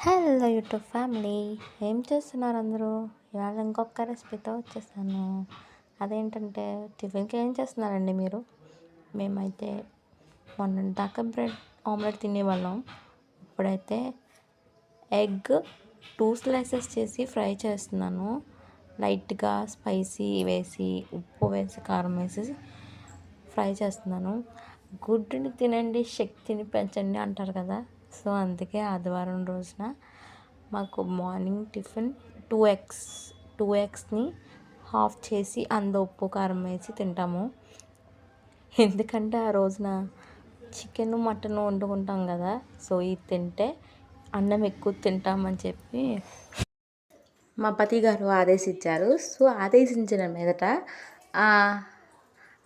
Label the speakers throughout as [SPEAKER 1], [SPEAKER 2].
[SPEAKER 1] Hello YouTube family, ఏం చేస్తున్నారు అందరూ? ఇవాళ ఇంకొక రెసిపీతో వచ్చేసాను. అదేంటంటే టిఫిన్కి ఏం చేస్తున్నారండి మీరు? మేమైతే మొన్న దాకా బ్రెడ్ ఆమ్లెట్ తినేవాళ్ళం. ఇప్పుడైతే ఎగ్ 2 స్లైసెస్ చేసి ఫ్రై చేస్తున్నాను. లైట్గా స్పైసీ వేసి, ఉప్పు వేసి, కారం వేసి ఫ్రై చేస్తున్నాను. గుడ్డుని తినండి, శక్తిని పెంచండి అంటారు కదా. సో అందుకే ఆదివారం రోజున మాకు మార్నింగ్ టిఫిన్ 2 ఎగ్స్ని హాఫ్ చేసి అందులో ఉప్పు కారం వేసి తింటాము. ఎందుకంటే ఆ రోజున చికెన్ మటన్ వండుకుంటాం కదా. సో ఇది తింటే అన్నం ఎక్కువ తింటామని చెప్పి మా పతి గారు ఆదేశించారు. సో ఆదేశించిన మీదట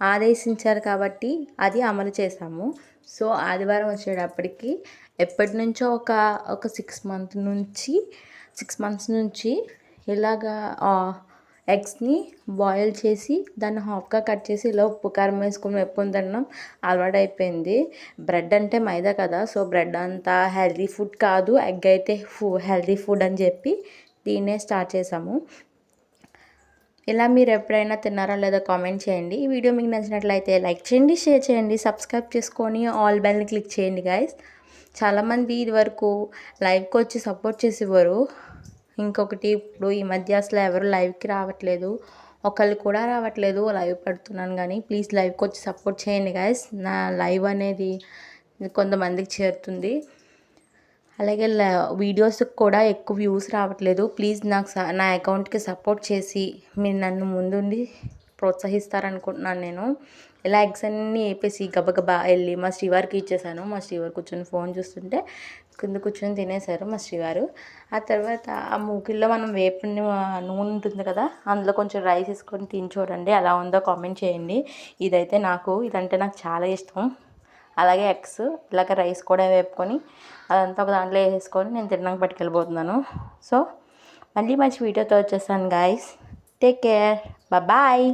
[SPEAKER 1] ఆదేశించారు కాబట్టి అది అమలు చేసాము. సో ఆదివారం వచ్చేటప్పటికి ఎప్పటి నుంచో ఒక 6 మంత్స్ నుంచి ఇలాగా ఎగ్స్ని బాయిల్ చేసి దాన్ని హాఫ్గా కట్ చేసి ఇలా ఉప్పు కారం వేసుకొని వేపుకొని తినడం అలవాటు అయిపోయింది. బ్రెడ్ అంటే మైదా కదా, సో బ్రెడ్ అంతా హెల్తీ ఫుడ్ కాదు, ఎగ్ అయితే హెల్తీ ఫుడ్ అని చెప్పి దీన్నే స్టార్ట్ చేసాము. ఇలా మీరు ఎప్పుడైనా తిన్నారా లేదా కామెంట్ చేయండి. ఈ వీడియో మీకు నచ్చినట్లయితే లైక్ చేయండి, షేర్ చేయండి, సబ్స్క్రైబ్ చేసుకొని ఆల్ బెల్ని క్లిక్ చేయండి గైస్. చాలామంది ఇదివరకు లైవ్కి వచ్చి సపోర్ట్ చేసేవారు. ఇంకొకటి, ఇప్పుడు ఈ మధ్య అసలు ఎవరు లైవ్కి రావట్లేదు, ఒకళ్ళు కూడా రావట్లేదు. లైవ్ పెడుతున్నాను కానీ ప్లీజ్ లైవ్కి వచ్చి సపోర్ట్ చేయండి గైస్. నా లైవ్ అనేది కొంతమందికి చేరుతుంది. అలాగే వీడియోస్కి కూడా ఎక్కువ వ్యూస్ రావట్లేదు. ప్లీజ్ నా అకౌంట్కి సపోర్ట్ చేసి మీరు నన్ను ముందుండి ప్రోత్సహిస్తారనుకుంటున్నాను. నేను ఇలా ఎగ్స్ అన్నీ వేపేసి గబగబా వెళ్ళి మా శ్రీవారికి ఇచ్చేసాను. మా శ్రీవారు కూర్చొని ఫోన్ చూస్తుంటే కింద కూర్చొని తినేశారు మా శ్రీవారు. ఆ తర్వాత ఆ మూకిల్లో మనం వేపిన నూనె ఉంటుంది కదా, అందులో కొంచెం రైస్ వేసుకొని తిని చూడండి ఎలా ఉందో కామెంట్ చేయండి. ఇదంటే నాకు చాలా ఇష్టం. అలాగే ఎగ్స్ ఇలాగ రైస్ కూడా వేపుకొని అదంతా ఒక దాంట్లో వేసేసుకొని నేను తినడానికి పట్టుకెళ్ళిపోతున్నాను. సో మళ్ళీ మంచి వీడియోతో వచ్చేసాను గైస్. Take care, bye.